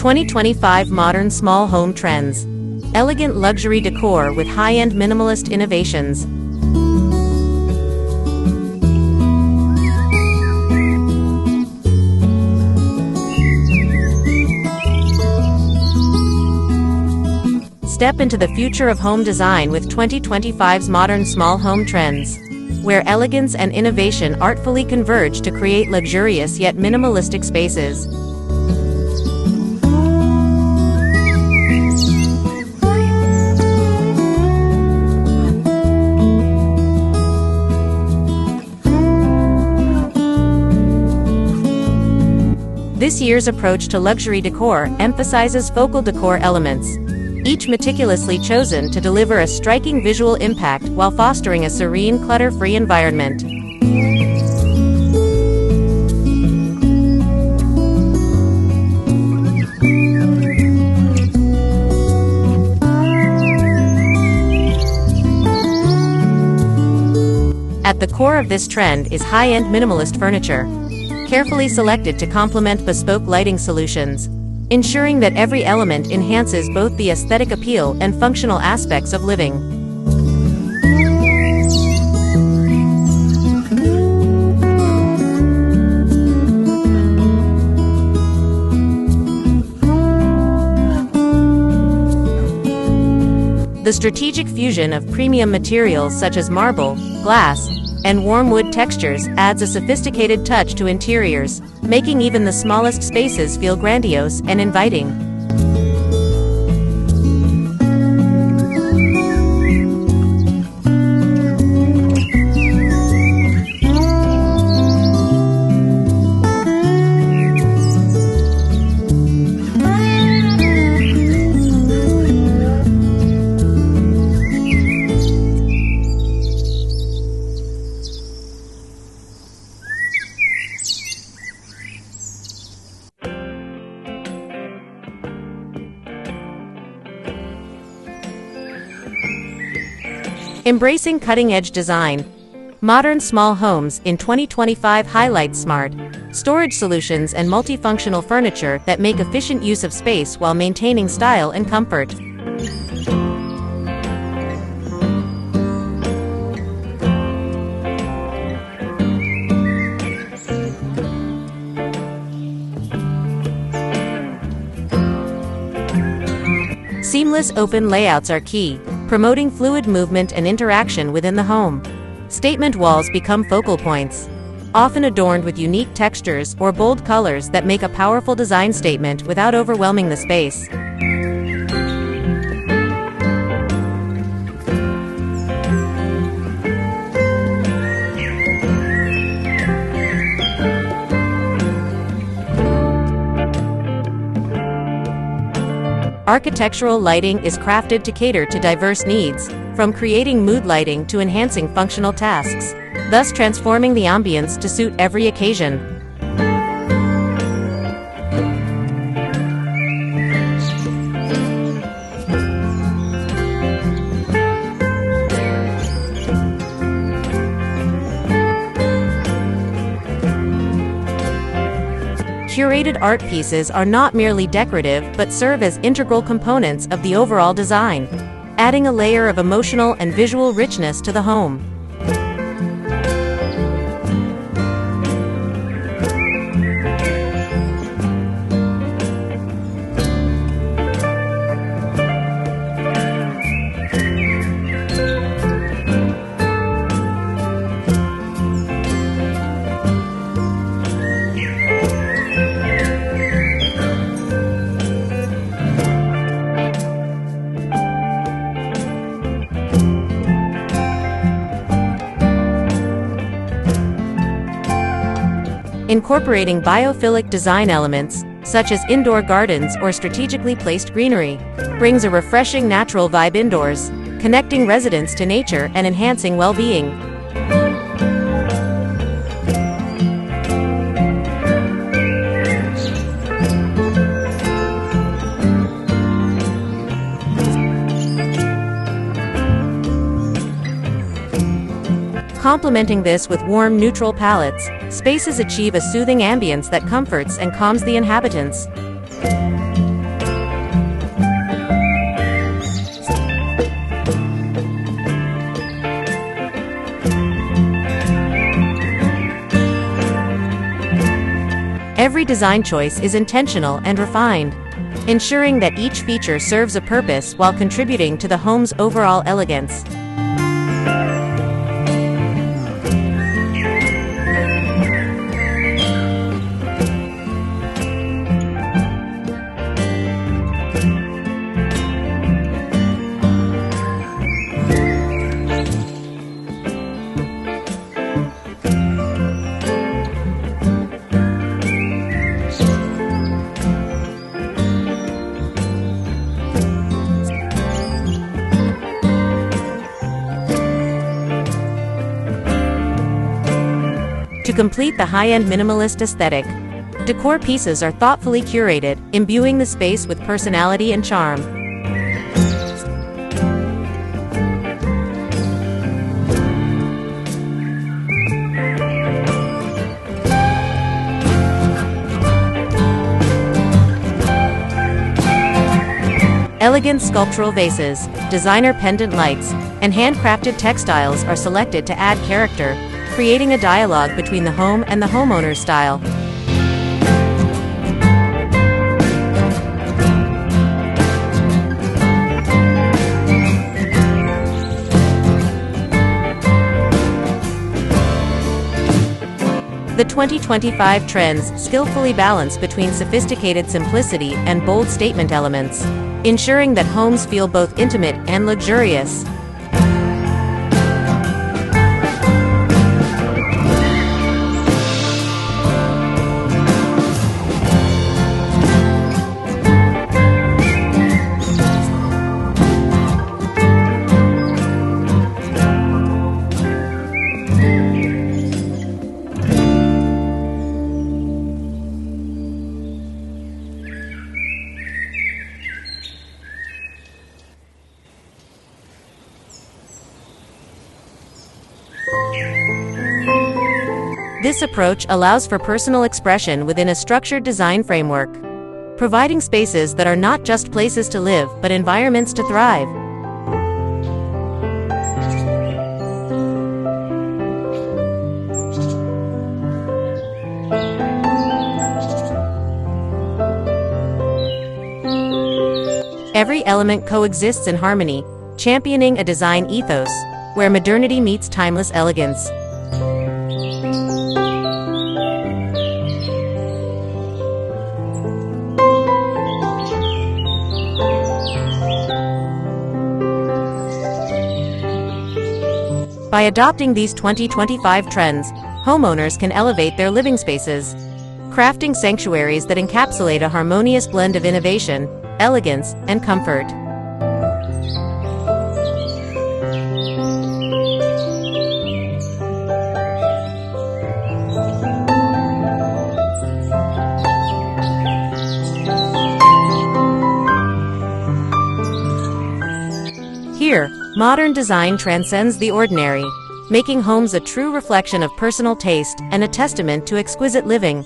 2025 Modern Small Home Trends. Elegant luxury decor with high-end minimalist innovations. Step into the future of home design with 2025's Modern Small Home Trends, where elegance and innovation artfully converge to create luxurious yet minimalistic spaces. This year's approach to luxury decor emphasizes focal decor elements, each meticulously chosen to deliver a striking visual impact while fostering a serene, clutter-free environment. At the core of this trend is high-end minimalist furniture, carefully selected to complement bespoke lighting solutions, ensuring that every element enhances both the aesthetic appeal and functional aspects of living. The strategic fusion of premium materials such as marble, glass, and warm wood textures adds a sophisticated touch to interiors, making even the smallest spaces feel grandiose and inviting. Embracing cutting-edge design, modern small homes in 2025 highlight smart storage solutions and multifunctional furniture that make efficient use of space while maintaining style and comfort. Seamless open layouts are key, promoting fluid movement and interaction within the home. Statement walls become focal points, often adorned with unique textures or bold colors that make a powerful design statement without overwhelming the space. Architectural lighting is crafted to cater to diverse needs, from creating mood lighting to enhancing functional tasks, thus transforming the ambience to suit every occasion. Curated art pieces are not merely decorative but serve as integral components of the overall design, adding a layer of emotional and visual richness to the home. Incorporating biophilic design elements, such as indoor gardens or strategically placed greenery, brings a refreshing natural vibe indoors, connecting residents to nature and enhancing well-being. Complementing this with warm, neutral palettes, spaces achieve a soothing ambience that comforts and calms the inhabitants. Every design choice is intentional and refined, ensuring that each feature serves a purpose while contributing to the home's overall elegance. To complete the high-end minimalist aesthetic, decor pieces are thoughtfully curated, imbuing the space with personality and charm. Elegant sculptural vases, designer pendant lights, and handcrafted textiles are selected to add character, creating a dialogue between the home and the homeowner's style. The 2025 trends skillfully balance between sophisticated simplicity and bold statement elements, ensuring that homes feel both intimate and luxurious. This approach allows for personal expression within a structured design framework, providing spaces that are not just places to live but environments to thrive. Every element coexists in harmony, championing a design ethos where modernity meets timeless elegance. By adopting these 2025 trends, homeowners can elevate their living spaces, crafting sanctuaries that encapsulate a harmonious blend of innovation, elegance, and comfort. Here, modern design transcends the ordinary, making homes a true reflection of personal taste and a testament to exquisite living.